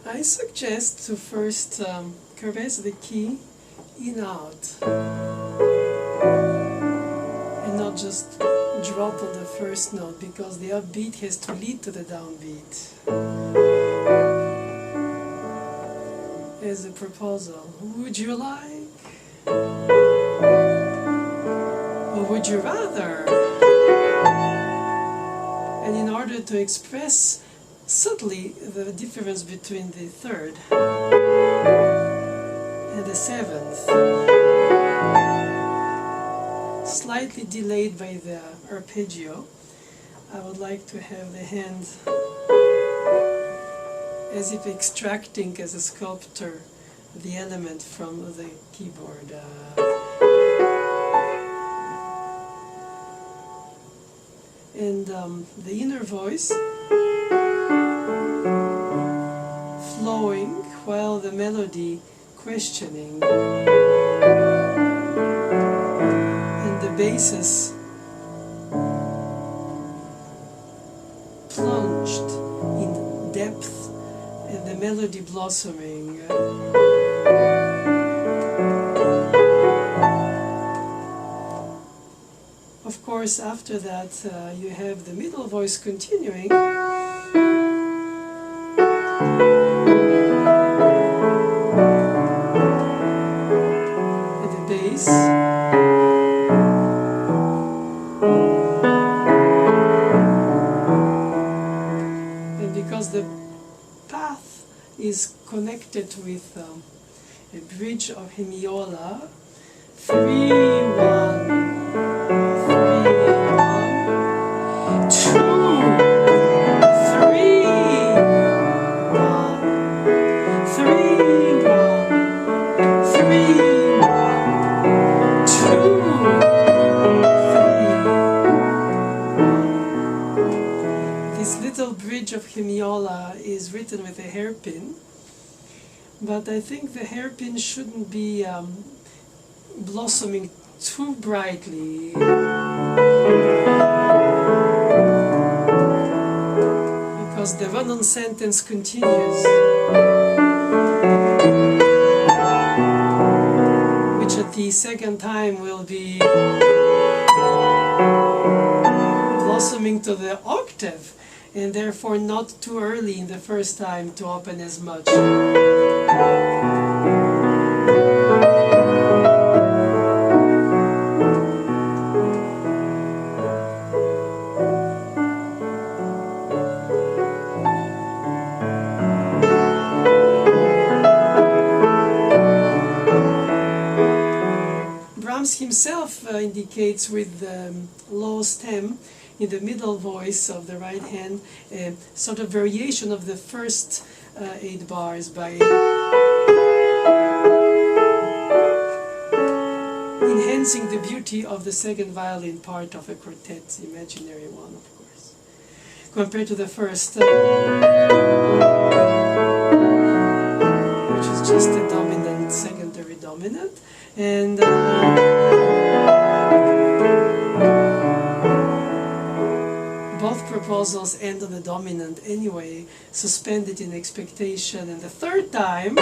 I suggest to first caress the key in out and not just drop on the first note, because the upbeat has to lead to the downbeat. As a proposal, would you like, or would you rather? And in order to express subtly the difference between the third and the seventh, slightly delayed by the arpeggio, I would like to have the hand as if extracting, as a sculptor, the element from the keyboard. And the inner voice flowing while the melody questioning, and the basses plunged in depth and the melody blossoming. Of course, after that you have the middle voice continuing, and the bass, and because the path is connected with a bridge of hemiola, 3-1, 3-1, 2-3-1, 3-1, 3-1. This little bridge of hemiola is written with a hairpin, but I think the hairpin shouldn't be blossoming too brightly, because the run-on sentence continues, which at the second time will be blossoming to the octave, and therefore not too early in the first time to open as much. Brahms himself indicates with the low stem in the middle voice of the right hand a sort of variation of the first 8 bars by enhancing the beauty of the second violin part of a quartet, the imaginary one, of course, compared to the first, which is just a dominant, secondary dominant, and both proposals end on the dominant anyway, suspended in expectation, and the third time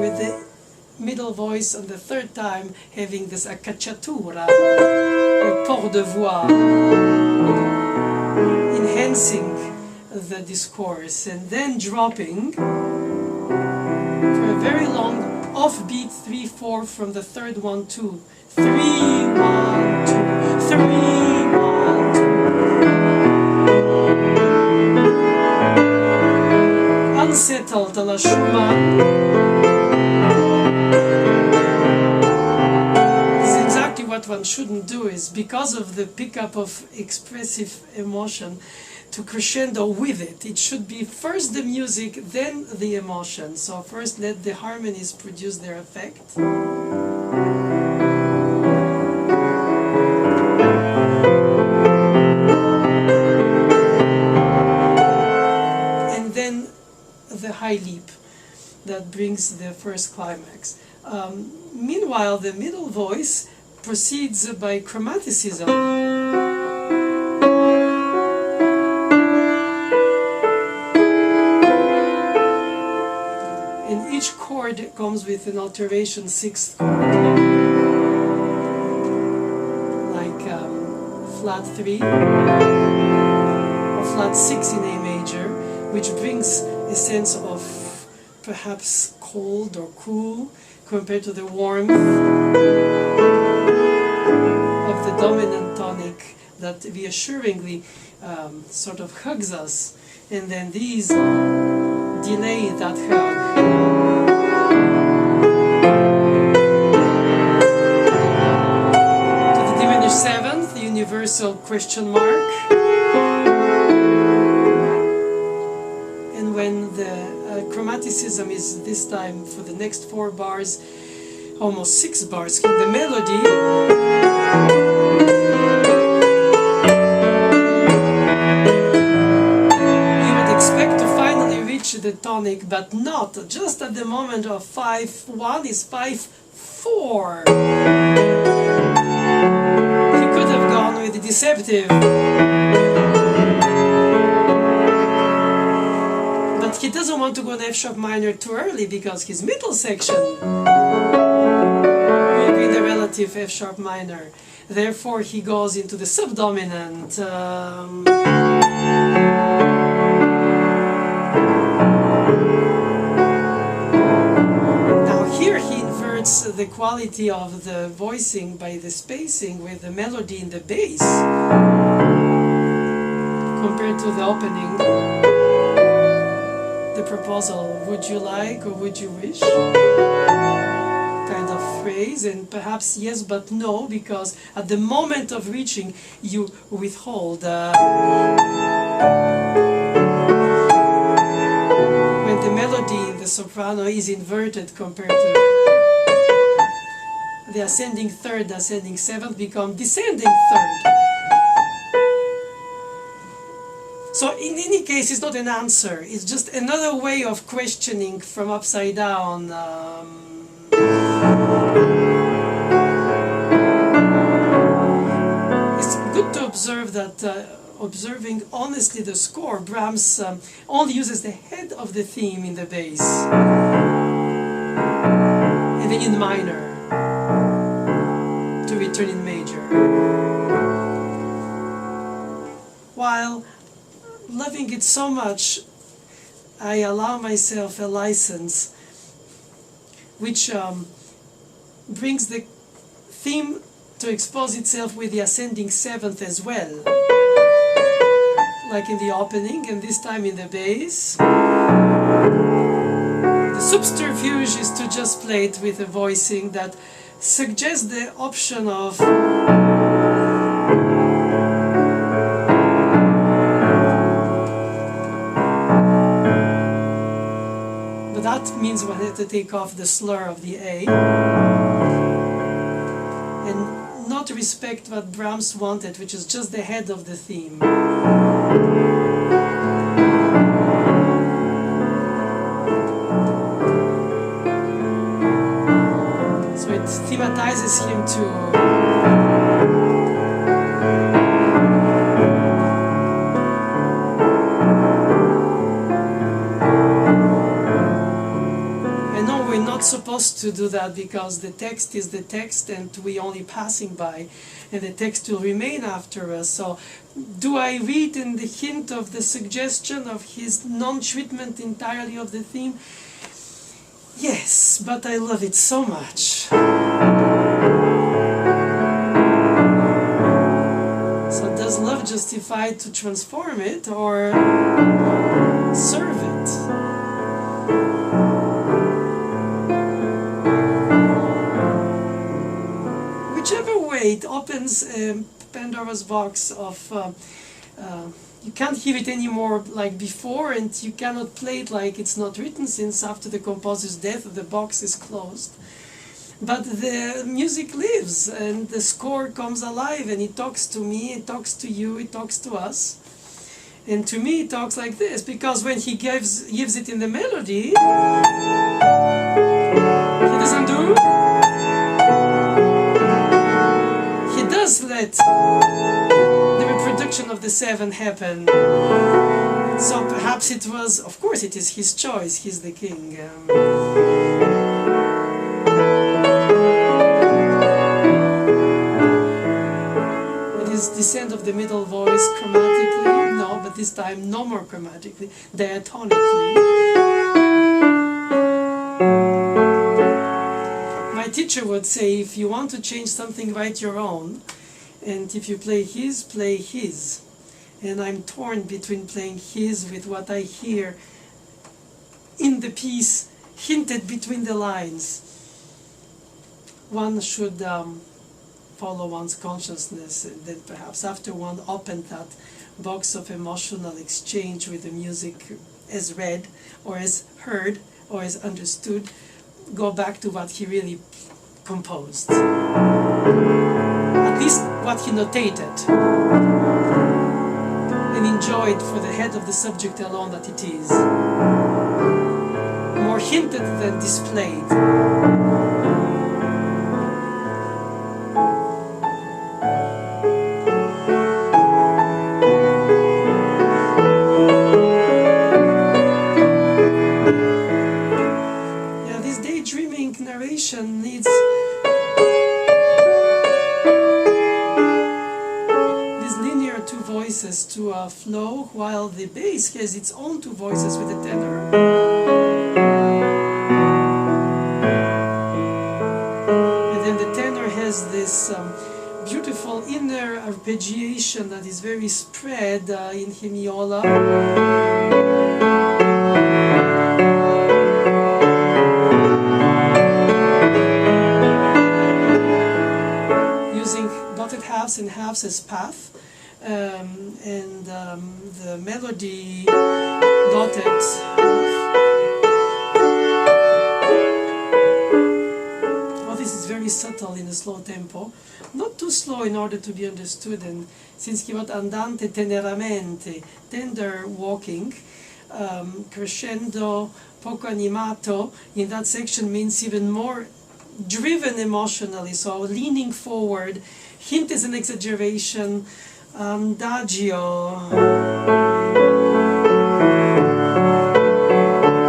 with the middle voice on the third time having this accacciatura, a port de voix, enhancing the discourse, and then dropping for a very long offbeat 3-4 from the third 1-2, 3-1-2, 3-1-2, unsettled à la Schumann. This is exactly what one shouldn't do, is because of the pickup of expressive emotion, to crescendo with it. It should be first the music, then the emotion. So first let the harmonies produce their effect. And then the high leap that brings the first climax. Meanwhile, the middle voice proceeds by chromaticism. And each chord comes with an alteration sixth chord, like flat 3 or flat 6 in A major, which brings a sense of perhaps cold or cool compared to the warmth of the dominant tonic that reassuringly sort of hugs us, and then these delay that hug. To the diminished seventh, the universal question mark. And when the chromaticism is this time for the next 4 bars, almost 6 bars, the melody, you would expect to finally reach the tonic, but not just at the moment of 5-1 is 5-4. He could have gone with the deceptive. He doesn't want to go in F sharp minor too early because his middle section will be the relative F sharp minor. Therefore, he goes into the subdominant. Now here he inverts the quality of the voicing by the spacing with the melody in the bass compared to the opening. The proposal, would you like or would you wish, kind of phrase, and perhaps yes but no, because at the moment of reaching you withhold. When the melody in the soprano is inverted compared to the ascending third, the ascending seventh become descending third. So in any case, it's not an answer, it's just another way of questioning from upside down. It's good to observe that, observing honestly the score, Brahms only uses the head of the theme in the bass, and then in minor, to return in major. While loving it so much, I allow myself a license which brings the theme to expose itself with the ascending seventh as well, like in the opening, and this time in the bass. The subterfuge is to just play it with a voicing that suggests the option of that means we have to take off the slur of the A and not respect what Brahms wanted, which is just the head of the theme. So it thematizes him to supposed to do that because the text is the text and we only passing by, and the text will remain after us. So do I read in the hint of the suggestion of his non-treatment entirely of the theme? Yes, but I love it so much. So does love justify to transform it or serve it? It opens Pandora's box of you can't hear it anymore like before, and you cannot play it like it's not written, since after the composer's death the box is closed. But the music lives and the score comes alive, and it talks to me, it talks to you, it talks to us. And to me it talks like this, because when he gives it in the melody, he doesn't do. let the reproduction of the seven happen. So perhaps it was, of course it is his choice, he's the king. Descent of the middle voice chromatically, no, but this time no more chromatically, diatonically. My teacher would say, if you want to change something, write your own, and if you play his, play his. And I'm torn between playing his with what I hear in the piece, hinted between the lines. One should follow one's consciousness, and then perhaps after one opened that box of emotional exchange with the music as read or as heard or as understood, go back to what he really composed, at least what he notated, and enjoyed for the head of the subject alone that it is more hinted than displayed. Needs these linear two voices to flow, while the bass has its own two voices with the tenor. And then the tenor has this beautiful inner arpeggiation that is very spread in hemiola. Halves and halves as path, and the melody dotted. All this is very subtle in a slow tempo, not too slow in order to be understood, and since he wrote andante teneramente, tender walking, crescendo, poco animato, in that section means even more driven emotionally, so leaning forward. Hint is an exaggeration, adagio,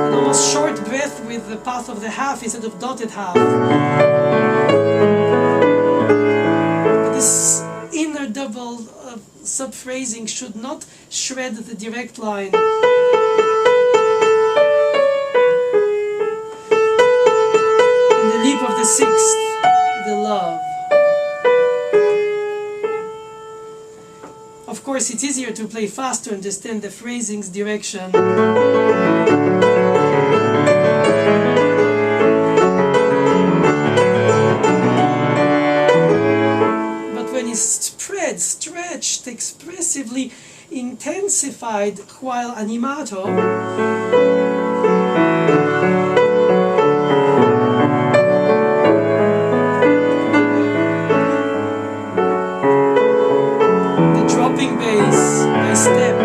an almost short breath with the path of the half instead of dotted half. This inner double subphrasing should not shred the direct line. In the leap of the sixth, the love. Of course, it's easier to play fast to understand the phrasing's direction. But when it's spread, stretched, expressively intensified, while animato, bass by step.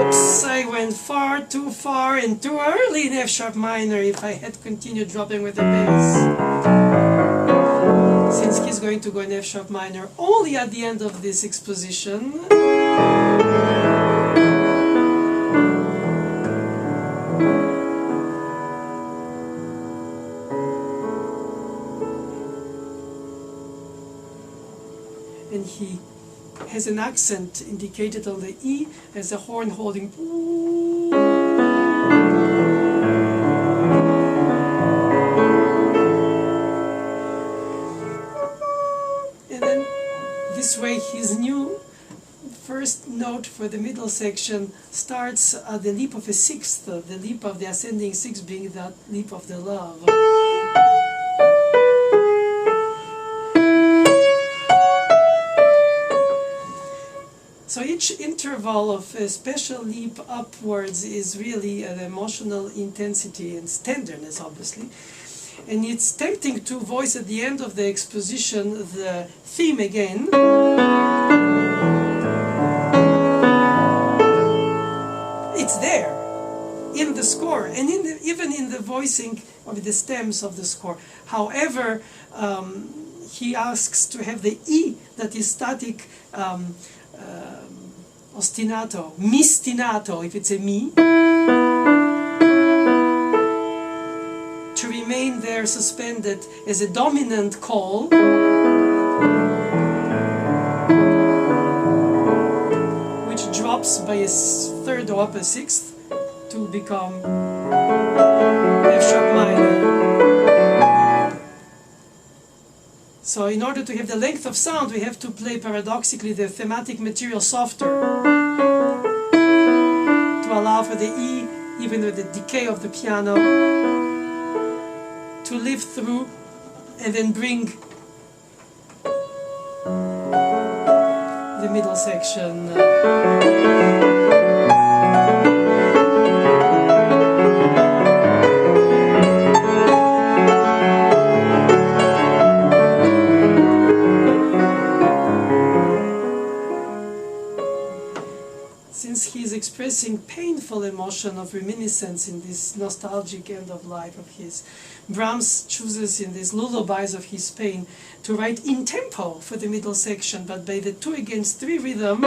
Oops, I went too far and too early in F sharp minor if I had continued dropping with the bass. Since he's going to go in F sharp minor only at the end of this exposition. And he has an accent indicated on the E as a horn holding. And then this way his new first note for the middle section starts at the leap of a sixth, the leap of the ascending sixth being that leap of the love. So each interval of a special leap upwards is really an emotional intensity and tenderness, obviously. And it's tempting to voice at the end of the exposition the theme again. It's there. in the score, and even in the voicing of the stems of the score. However, he asks to have the E that is static, ostinato, mistinato, if it's a mi, to remain there suspended as a dominant call, which drops by a third or upper sixth to become F sharp minor. So in order to have the length of sound, we have to play paradoxically the thematic material softer to allow for the E, even with the decay of the piano, to live through and then bring the middle section. Since he is expressing painful emotion of reminiscence in this nostalgic end of life of his, Brahms chooses in these lullabies of his pain to write in tempo for the middle section, but by the 2-against-3 rhythm,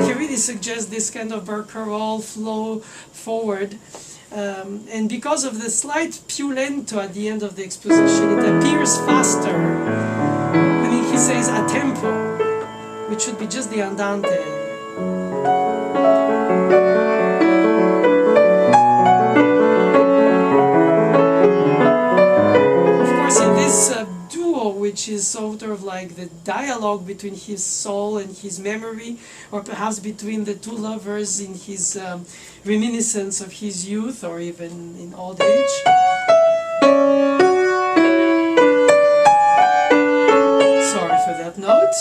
he really suggests this kind of barcarolle flow forward. And because of the slight più lento at the end of the exposition, it appears faster. I mean, he says a tempo, which should be just the andante. Of course, in this duo, which is sort of like the dialogue between his soul and his memory, or perhaps between the two lovers in his reminiscence of his youth or even in old age. Sorry for that note.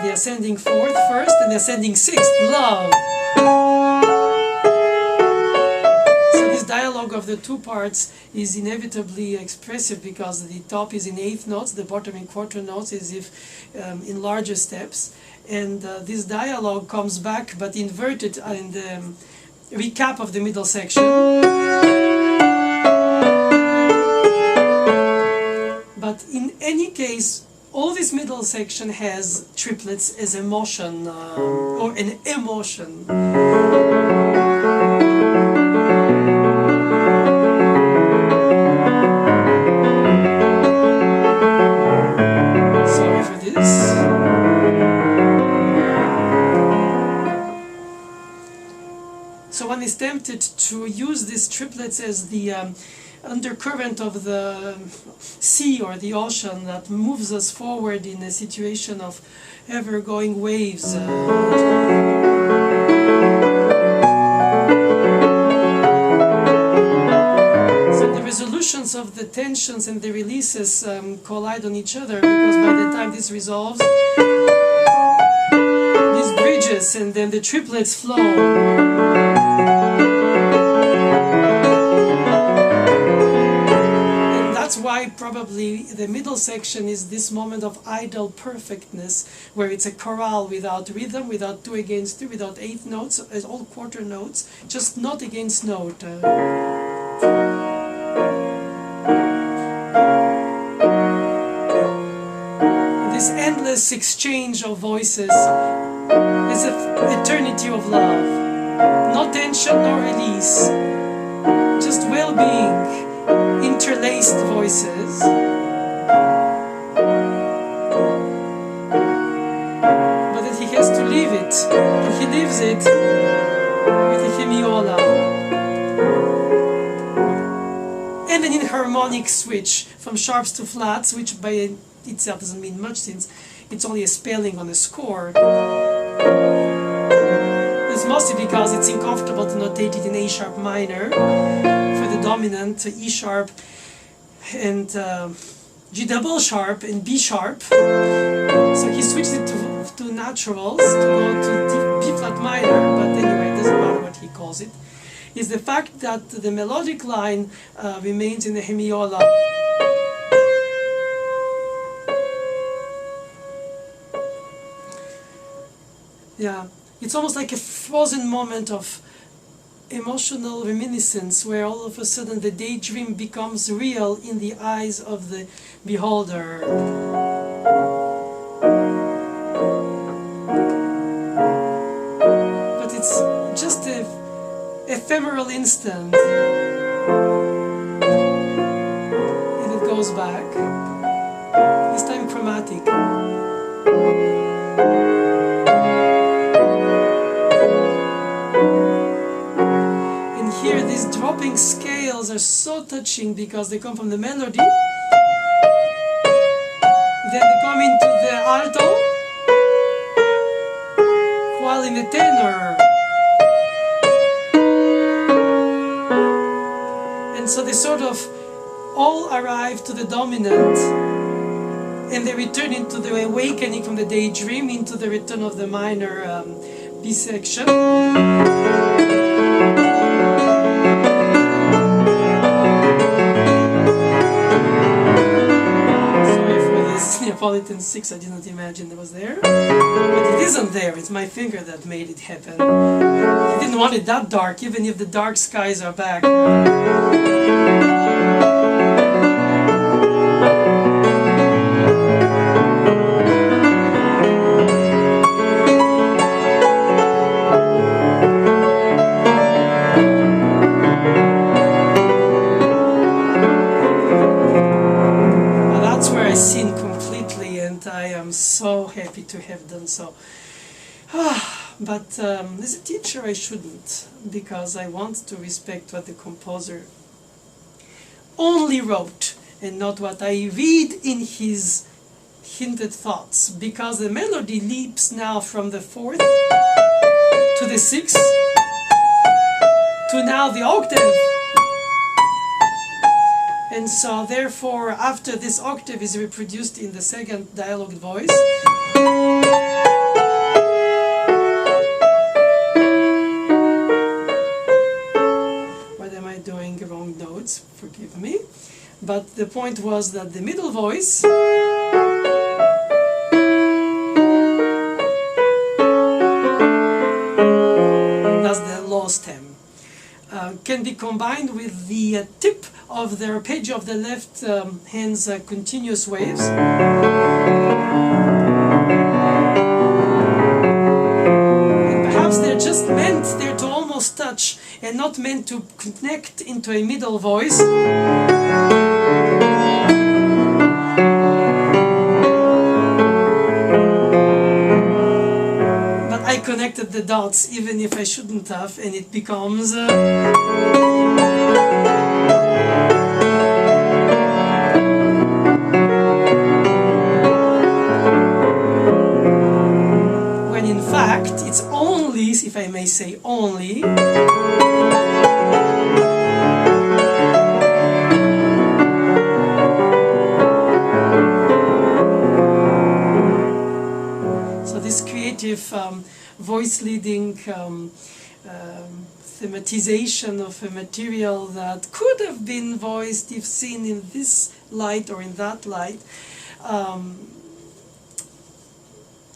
The ascending fourth first and the ascending sixth, love. So this dialogue of the two parts is inevitably expressive because the top is in eighth notes, the bottom in quarter notes, as if in larger steps. And this dialogue comes back but inverted in the recap of the middle section. But in any case, all this middle section has triplets as emotion, or an emotion. Sorry for this. So one is tempted to use these triplets as the undercurrent of the sea or the ocean that moves us forward in a situation of ever-going waves. So the resolutions of the tensions and the releases collide on each other, because by the time this resolves, these bridges and then the triplets flow. That's why probably the middle section is this moment of ideal perfectness, where it's a chorale without rhythm, without 2-against-3, without eighth notes, as all quarter notes, just note against note. This endless exchange of voices is an eternity of love. No tension, no release, just well-being. Interlaced voices, but that he has to leave it, and he leaves it with a hemiola. And an harmonic switch from sharps to flats, which by itself doesn't mean much since it's only a spelling on a score. It's mostly because it's uncomfortable to notate it in A sharp minor for the dominant, E sharp and G double sharp and B sharp. So he switched it to naturals to go to B flat minor, but anyway, it doesn't matter what he calls it. Is the fact that the melodic line remains in the hemiola. Yeah, it's almost like a frozen moment of emotional reminiscence where all of a sudden the daydream becomes real in the eyes of the beholder. But it's just an ephemeral instant and it goes back, this time chromatic. Here, these dropping scales are so touching because they come from the melody, then they come into the alto, while in the tenor. And so they sort of all arrive to the dominant, and they return into the awakening from the daydream, into the return of the minor B section. Neapolitan 6, I didn't imagine it was there. But it isn't there, it's my finger that made it happen. I didn't want it that dark, even if the dark skies are back. So happy to have done so. But as a teacher I shouldn't, because I want to respect what the composer only wrote and not what I read in his hinted thoughts, because the melody leaps now from the fourth to the sixth to now the octave. And so therefore after this octave is reproduced in the second dialogue voice, what am I doing? Wrong notes, forgive me. But the point was that the middle voice does the low stem. Can be combined with the tip of the arpeggio of the left hand's continuous waves. And perhaps they're just meant there to almost touch and not meant to connect into a middle voice. I connected the dots even if I shouldn't have, and it becomes when in fact it's only, if I may say only, so this creative voice leading thematization of a material that could have been voiced if seen in this light or in that light.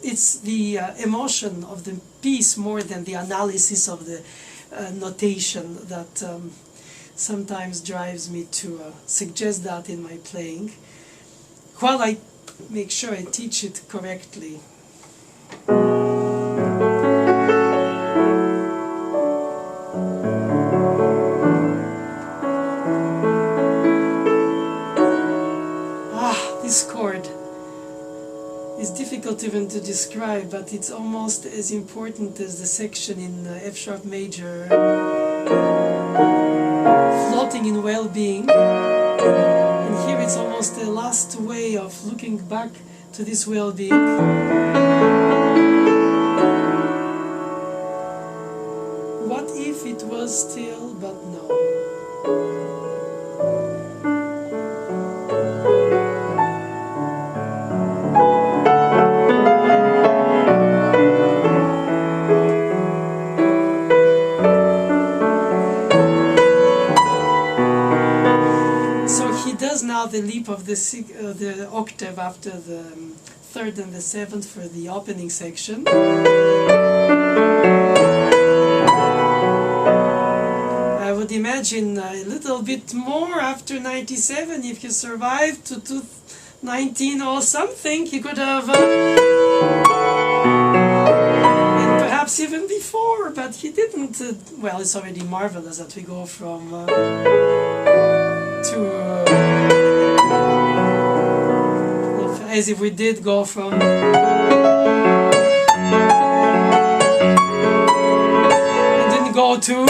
It's the emotion of the piece more than the analysis of the notation that sometimes drives me to suggest that in my playing, while I make sure I teach it correctly. This chord is difficult even to describe, but it's almost as important as the section in F sharp major, floating in well-being. And here it's almost the last way of looking back to this well-being. What if it was still, but no. The leap of the octave after the third and the seventh for the opening section. I would imagine a little bit more after 97, if you survived to 19 or something, you could have, and perhaps even before, but he didn't. Well, it's already marvelous that we go from as if we did go from and didn't go to.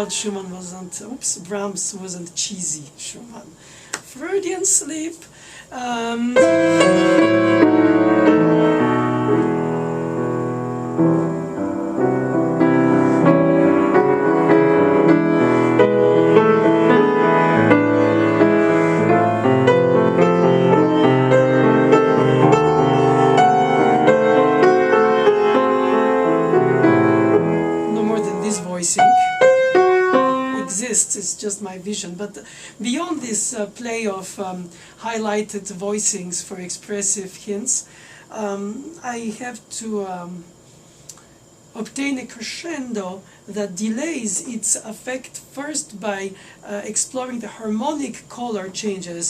Schumann wasn't, Brahms wasn't cheesy, Schumann. Freudian slip. No more than this voicing. It's just my vision, but beyond this play of highlighted voicings for expressive hints, I have to obtain a crescendo that delays its effect first by exploring the harmonic color changes.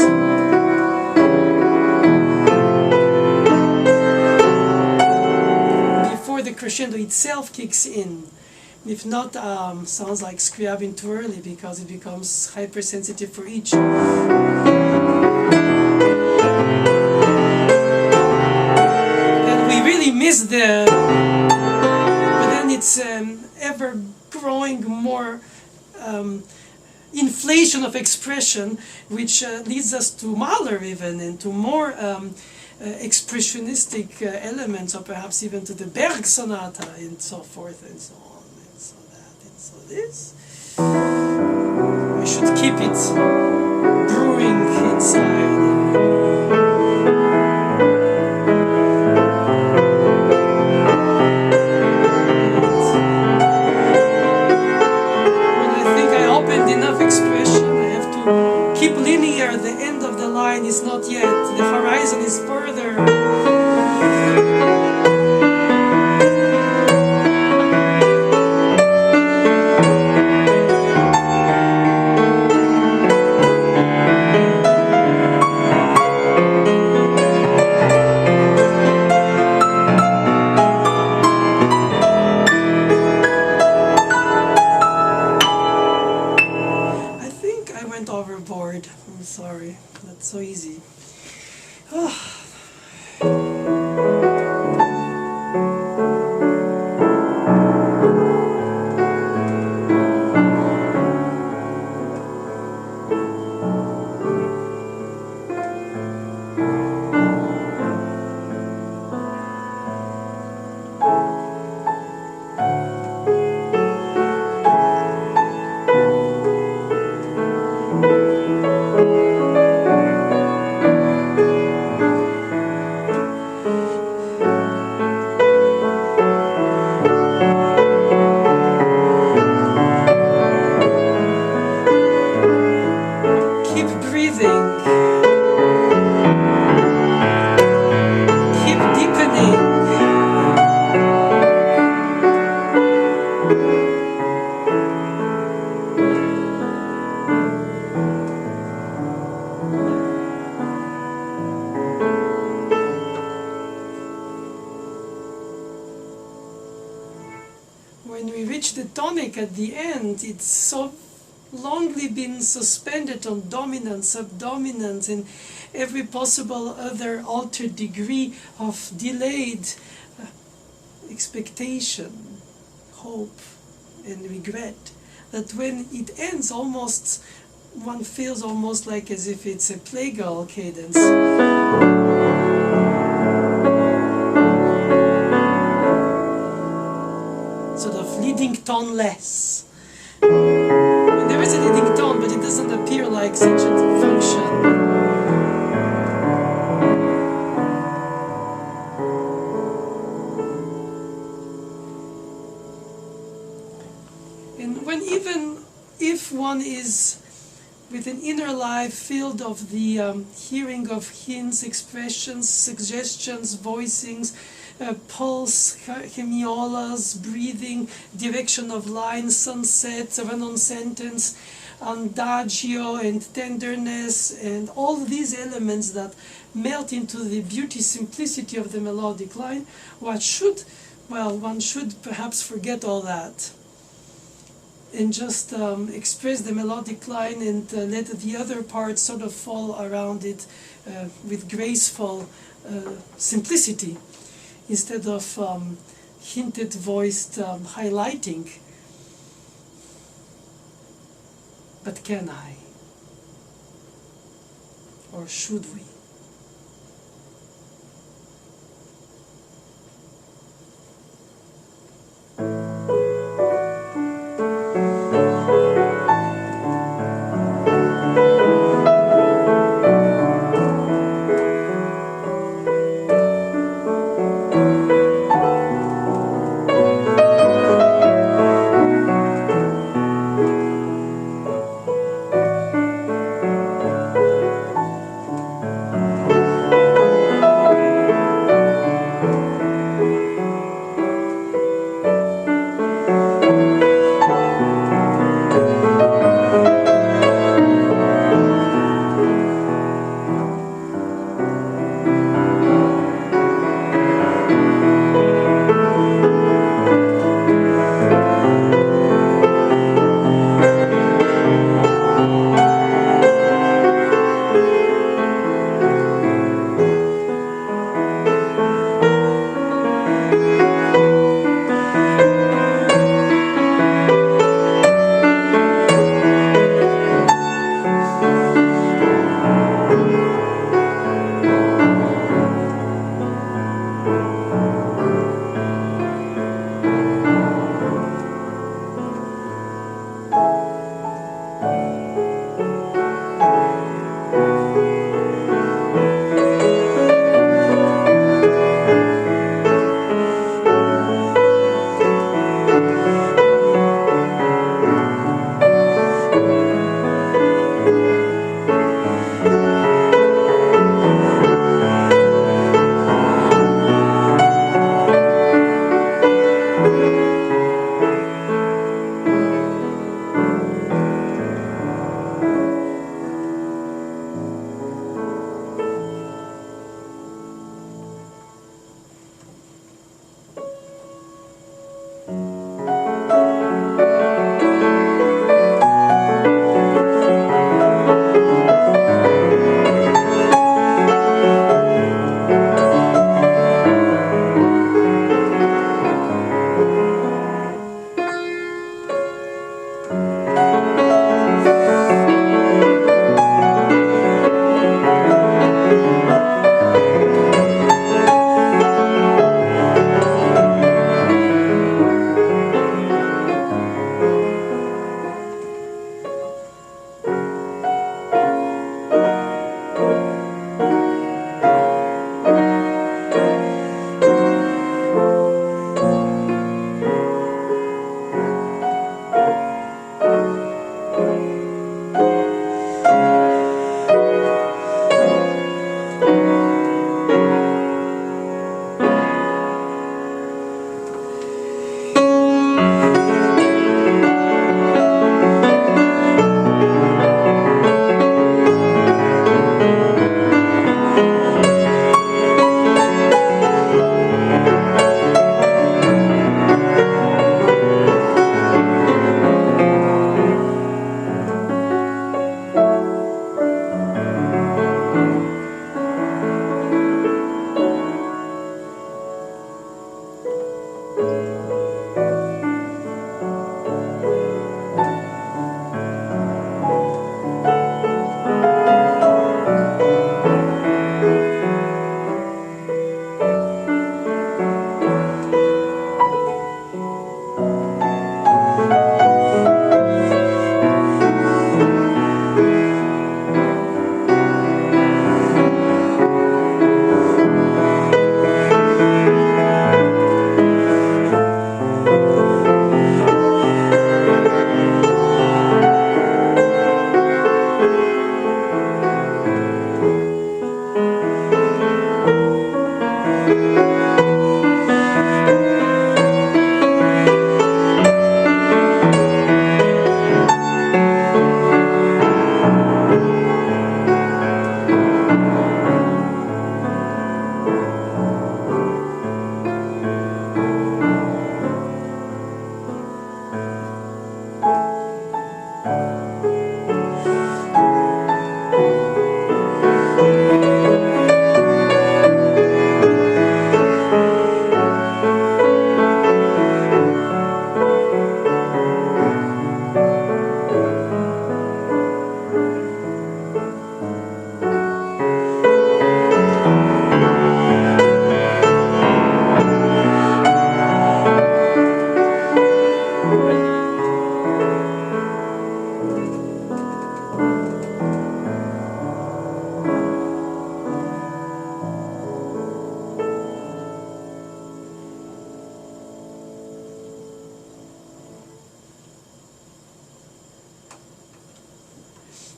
Before the crescendo itself kicks in. If not, sounds like scribbling too early because it becomes hypersensitive for each. Then we really miss the. But then it's ever growing more inflation of expression, which leads us to Mahler even and to more expressionistic elements, or perhaps even to the Berg Sonata and so forth and so on. So this, we should keep it brewing inside. When I think I opened enough expression, I have to keep linear. The end of the line is not yet. The horizon is further. Overboard. I'm sorry. That's so easy. Oh. When we reach the tonic at the end, it's so longly been suspended on dominant, subdominant, and every possible other altered degree of delayed expectation, hope, and regret, that when it ends, almost one feels almost like as if it's a plagal cadence. Sort of leading tone-less. And there is a leading tone, but it doesn't appear like such a function. And when even if one is with an inner life filled of the hearing of hints, expressions, suggestions, voicings, pulse, hemiolas, breathing, direction of lines, sunsets, run-on sentence, adagio and tenderness, and all these elements that melt into the beauty, simplicity of the melodic line. One should perhaps forget all that and just express the melodic line and let the other parts sort of fall around it with graceful simplicity, instead of hinted, voiced highlighting. But can I? Or should we?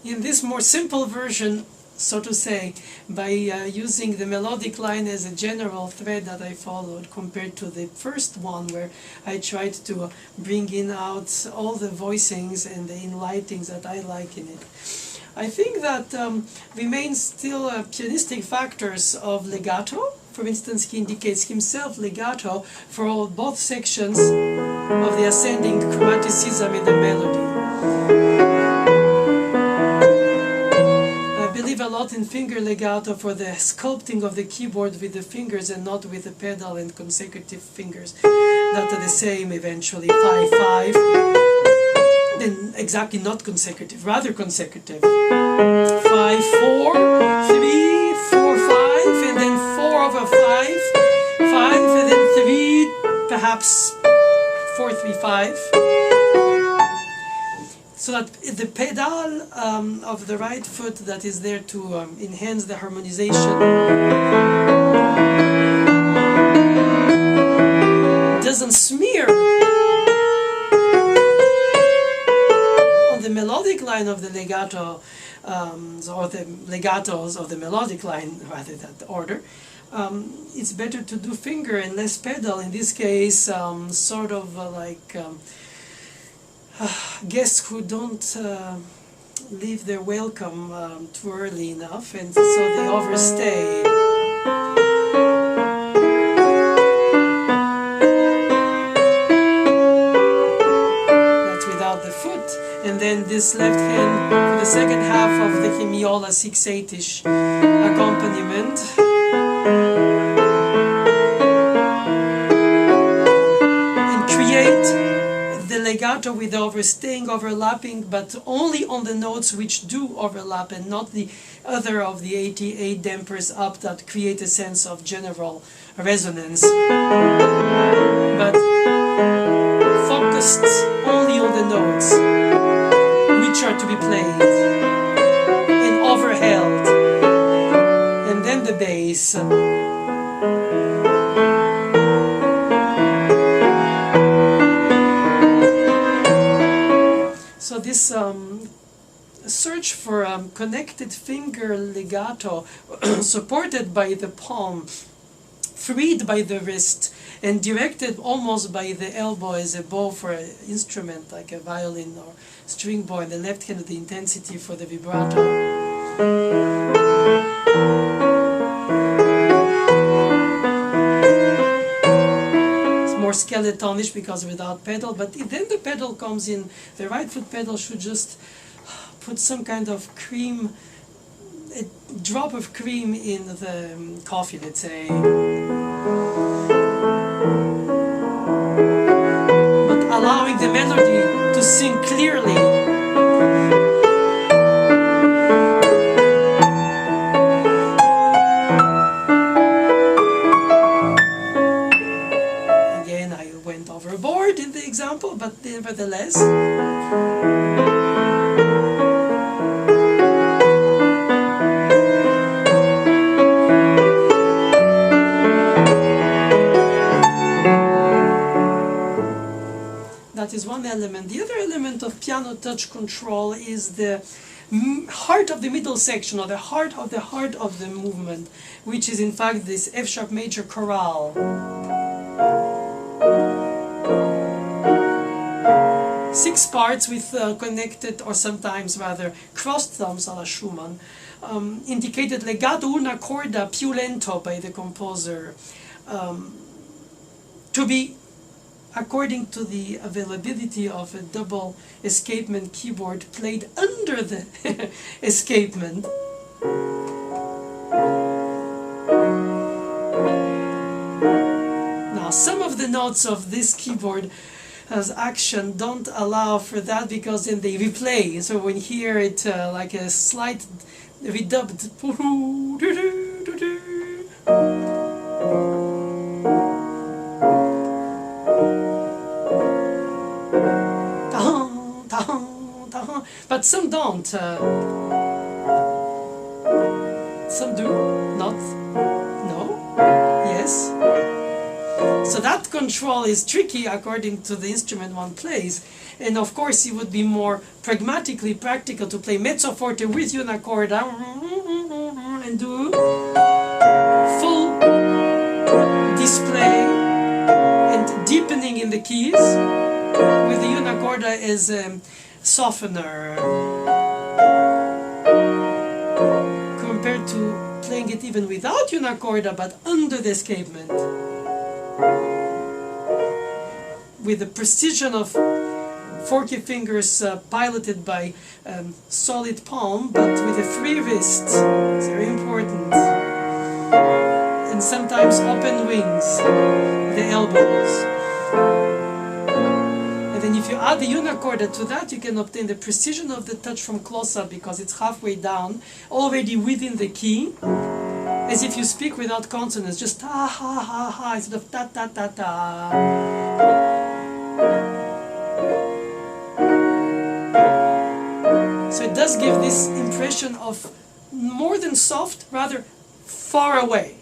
In this more simple version, so to say, by using the melodic line as a general thread that I followed, compared to the first one where I tried to bring in out all the voicings and the enlightings that I like in it. I think that remains still pianistic factors of legato. For instance, he indicates himself legato for both sections of the ascending chromaticism in the melody. I believe a lot in finger legato for the sculpting of the keyboard with the fingers and not with the pedal and consecutive fingers that are the same eventually, 5-5. Then exactly not consecutive, rather consecutive. 5-4, 3-4-5, and then 4/5, 5, and then 3, perhaps 4-3-5. So that the pedal of the right foot that is there to enhance the harmonization doesn't smear the melodic line of the legato, or the legatos of the melodic line, rather that order. It's better to do finger and less pedal. In this case, sort of like guests who don't leave their welcome too early enough, and so they overstay. And then this left hand for the second half of the hemiola 6/8-ish accompaniment. And create the legato with the overstaying, overlapping, but only on the notes which do overlap and not the other of the 88 dampers up that create a sense of general resonance. But focused only on the notes which are to be played and overheld, and then the bass. So this search for connected finger legato supported by the palm, freed by the wrist, and directed almost by the elbow as a bow for an instrument like a violin or string bow, and the left hand the intensity for the vibrato. It's more skeletonish because without pedal, but then the pedal comes in. The right foot pedal should just put some kind of cream, a drop of cream in the coffee, let's say. Allowing the melody to sing clearly. Again, I went overboard in the example, but nevertheless. That is one element. The other element of piano touch control is the heart of the middle section, or the heart of the movement, which is in fact this F sharp major chorale. Six parts with connected, or sometimes rather crossed thumbs a la Schumann, indicated legato una corda più lento by the composer, to be according to the availability of a double escapement keyboard played under the escapement. Now, some of the notes of this keyboard as action don't allow for that, because then they replay. So when you hear it like a slight redubbed. But some don't. Some do not. No. Yes. So that control is tricky according to the instrument one plays. And of course it would be more pragmatically practical to play mezzo forte with unicorda and do full display and deepening in the keys with the unicorda as a softener compared to playing it even without unicorda but under the escapement with the precision of forky fingers piloted by solid palm but with a free wrist. It's very important. And sometimes open wings, the elbows. And then if you add the unicorda to that, you can obtain the precision of the touch from close up because it's halfway down, already within the key, as if you speak without consonants, just ta ha ha ha instead of ta ta ta ta. So it does give this impression of more than soft, rather far away.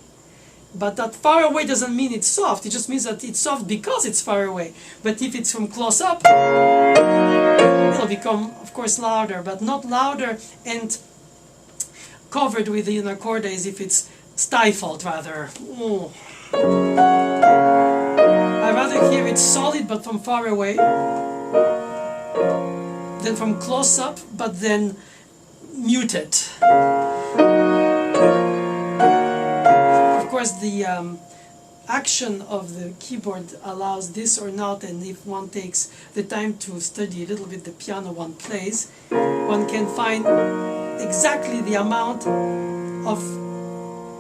But that far away doesn't mean it's soft, it just means that it's soft because it's far away. But if it's from close up, it'll become, of course, louder, but not louder and covered with the unicorda as if it's stifled, rather. Oh. I rather hear it solid but from far away than from close up but then muted. Of course, the action of the keyboard allows this or not, and if one takes the time to study a little bit the piano one plays, one can find exactly the amount of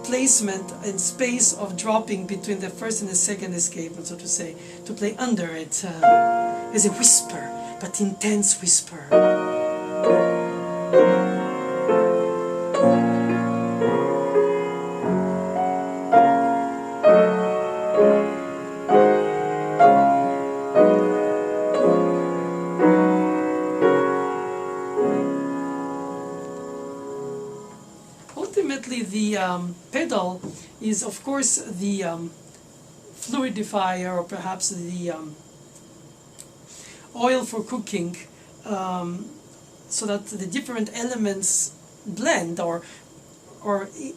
placement and space of dropping between the first and the second escapement, so to say, to play under it as a whisper, but intense whisper. Ultimately, the pedal is, of course, the fluidifier, or perhaps the oil for cooking, so that the different elements blend or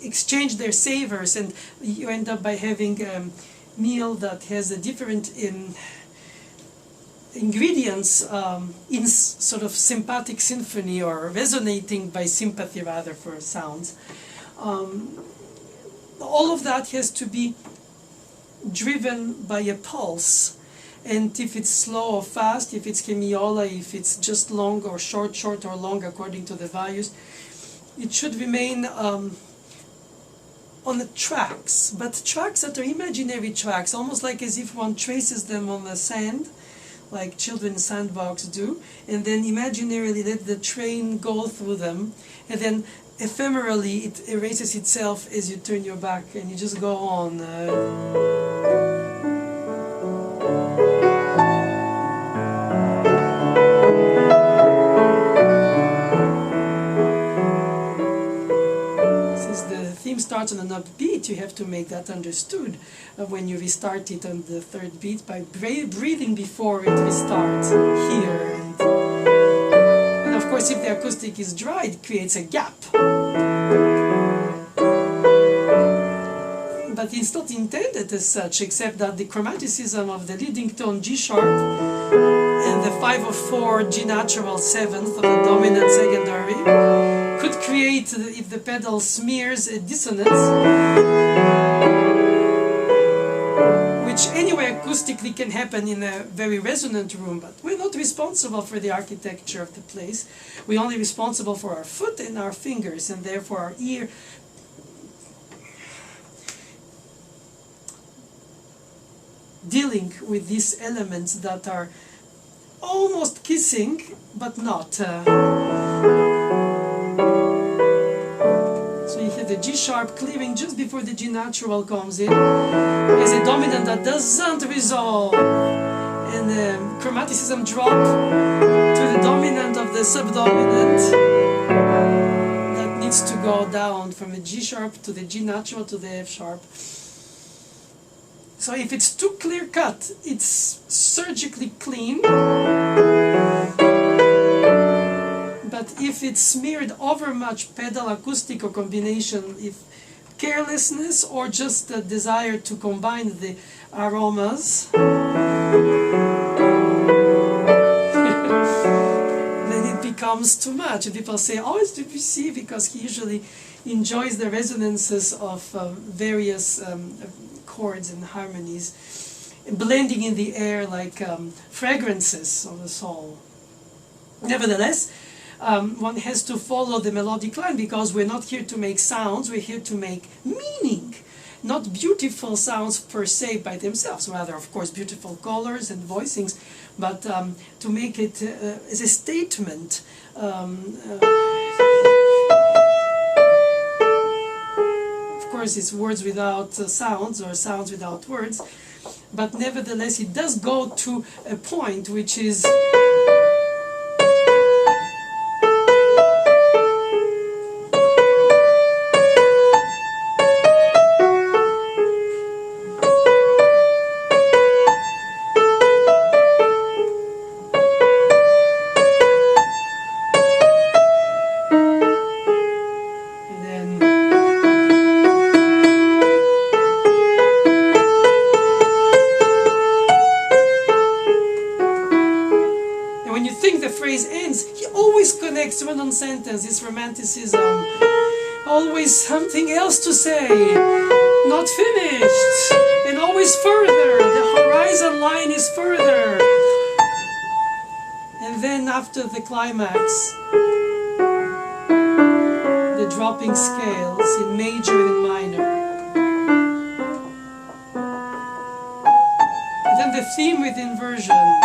exchange their savors, and you end up by having a meal that has a different ingredients in sort of sympathetic symphony, or resonating by sympathy rather for sounds. All of that has to be driven by a pulse, and if it's slow or fast, if it's chemiola, if it's just long or short, short or long according to the values, it should remain on the tracks, but tracks that are imaginary tracks, almost like as if one traces them on the sand, like children's sandbox do, and then imaginarily let the train go through them, and then ephemerally it erases itself as you turn your back and you just go on. Since the theme starts on an upbeat, you have to make that understood when you restart it on the third beat by breathing before it restarts here. And of course, if the acoustic is dry, it creates a gap. But it's not intended as such, except that the chromaticism of the leading tone G sharp and the 5 of 4 G natural 7th of the dominant secondary could create, if the pedal smears, a dissonance, which anyway acoustically can happen in a very resonant room, but we're not responsible for the architecture of the place. We're only responsible for our foot and our fingers, and therefore our ear dealing with these elements that are almost kissing, but not. So you hear the G sharp clearing just before the G natural comes in, as a dominant that doesn't resolve, and the chromaticism drop to the dominant of the subdominant that needs to go down from a G sharp to the G natural to the F sharp. So if it's too clear cut, it's surgically clean. But if it's smeared over much pedal, acoustic, or combination, if carelessness or just the desire to combine the aromas, then it becomes too much. And people say, oh, it's Debussy, because he usually enjoys the resonances of various chords and harmonies, blending in the air like fragrances of the soul. Nevertheless, one has to follow the melodic line, because we're not here to make sounds, we're here to make meaning. Not beautiful sounds per se by themselves, rather, of course, beautiful colors and voicings, but to make it as a statement. Of course, it's words without sounds, or sounds without words, but nevertheless, it does go to a point which is run-on sentence, it's romanticism, always something else to say, not finished, and always further, the horizon line is further. And then after the climax, the dropping scales in major and minor. And then the theme with inversion.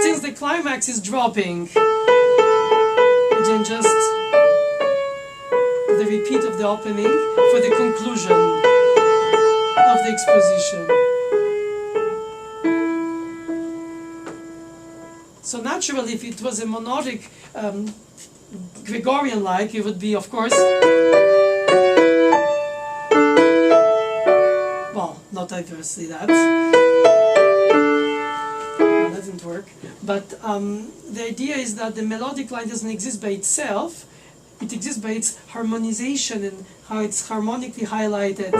Since the climax is dropping, and then just the repeat of the opening for the conclusion of the exposition. So naturally, if it was a monodic Gregorian-like, it would be, of course, well, not diversely that. Doesn't work, but the idea is that the melodic line doesn't exist by itself, it exists by its harmonization and how it's harmonically highlighted,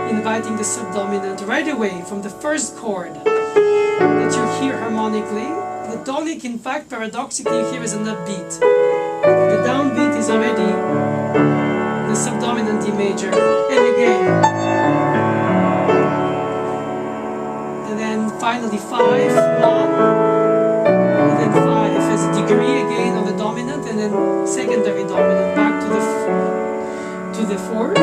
inviting the subdominant right away from the first chord that you hear harmonically. The tonic, in fact, paradoxically, you hear as an upbeat. The downbeat is already the subdominant D major, and again. Finally 5, 1, and then 5 as a degree again on the dominant, and then secondary dominant back to the 4.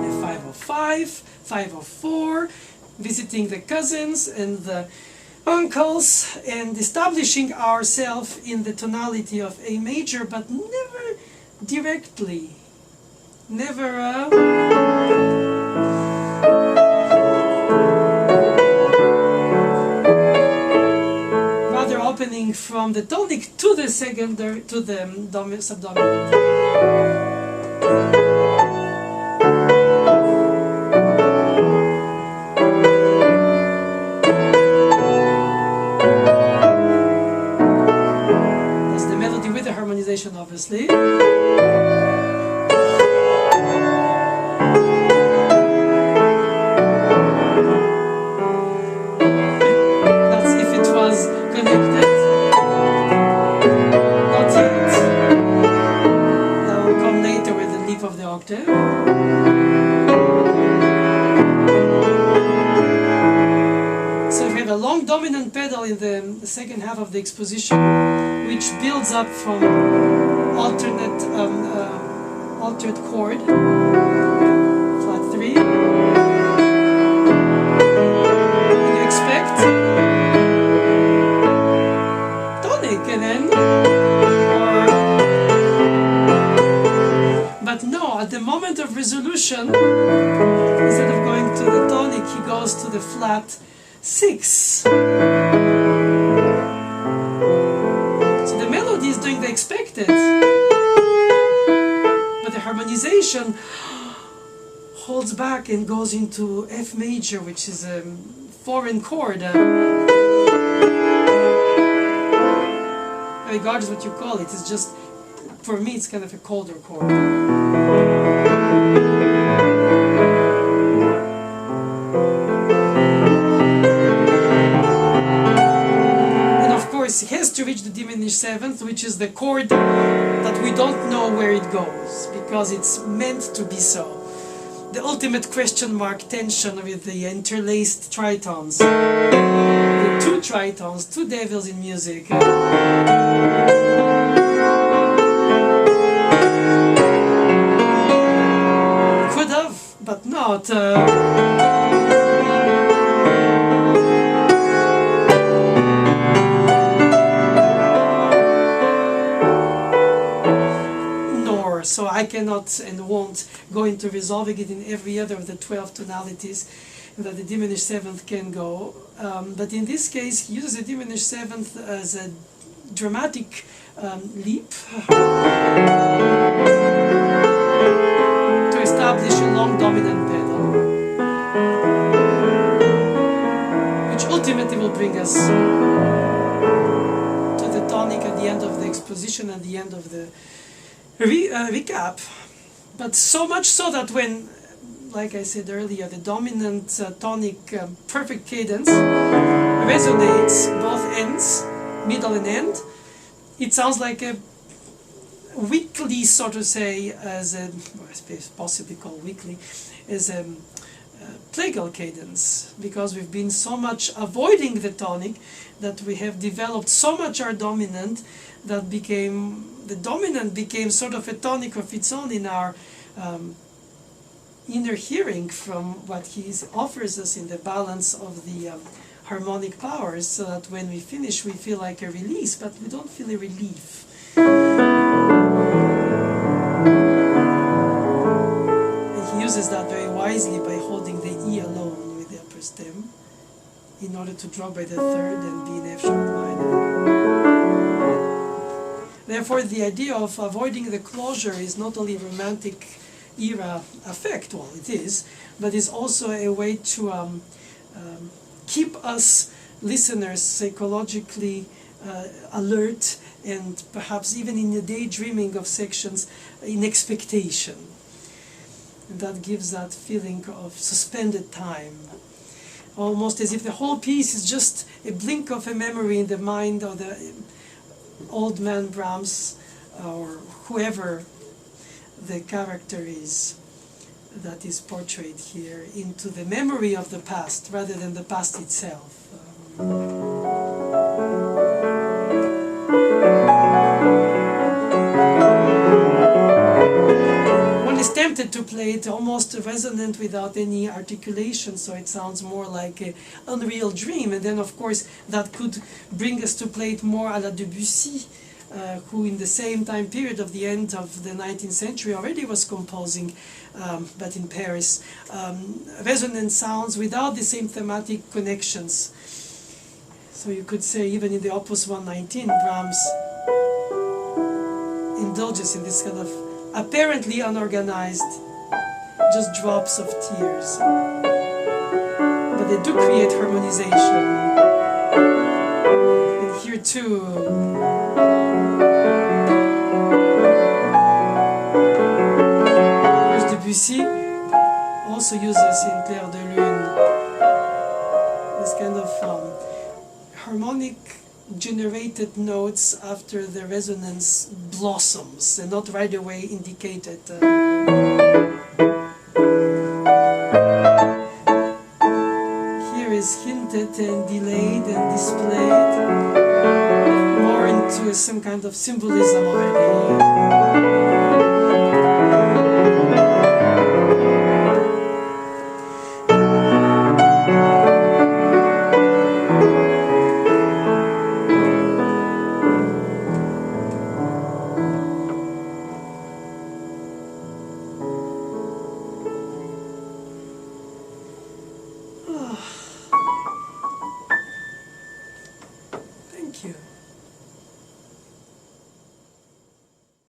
And 505, 504, visiting the cousins and the uncles, and establishing ourselves in the tonality of A major, but never directly. Never rather opening from the tonic to the secondary, to the subdominant. That's the melody with the harmonization, obviously. So we have a long dominant pedal in the second half of the exposition, which builds up from alternate altered chord, flat 3. And you expect tonic, and then but no, at the moment of resolution, instead of going to the tonic, he goes to the flat 6. harmonization holds back and goes into F major, which is a foreign chord. Regardless what you call it, it's just, for me, it's kind of a colder chord. And of course, it has to reach the diminished seventh, which is the chord that we don't know where it goes, because it's meant to be so. The ultimate question mark tension with the interlaced tritones. The two tritones, two devils in music. Could have, but not. So I cannot and won't go into resolving it in every other of the 12 tonalities that the diminished seventh can go. But in this case, he uses the diminished seventh as a dramatic leap to establish a long dominant pedal, which ultimately will bring us to the tonic at the end of the exposition, at the end of the recap. But so much so that when, like I said earlier, the dominant tonic perfect cadence resonates both ends, middle and end, it sounds like a weekly, so to say, as a, I suppose possibly called weekly, as a plagal cadence, because we've been so much avoiding the tonic that we have developed so much our dominant that the dominant became sort of a tonic of its own in our inner hearing from what he offers us in the balance of the harmonic powers, so that when we finish we feel like a release, but we don't feel a relief. And he uses that very wisely by holding the E alone with the upper stem in order to drop by the third and be in F sharp minor. Therefore, the idea of avoiding the closure is not only a romantic era effect, well, it is, but is also a way to keep us listeners psychologically alert, and perhaps even in the daydreaming of sections in expectation. And that gives that feeling of suspended time, almost as if the whole piece is just a blink of a memory in the mind of the old man Brahms, or whoever the character is that is portrayed here, into the memory of the past rather than the past itself. One is tempted to play it almost resonant without any articulation, so it sounds more like an unreal dream, and then of course that could bring us to play it more à la Debussy, who in the same time period of the end of the 19th century already was composing, but in Paris, resonant sounds without the same thematic connections. So you could say even in the Op.119, Brahms indulges in this kind of apparently unorganized, just drops of tears. But they do create harmonization. And here too, Debussy also uses in Clair de Lune this kind of harmonic generated notes after the resonance blossoms and not right away indicated. Here is hinted and delayed and displayed, more into some kind of symbolism already.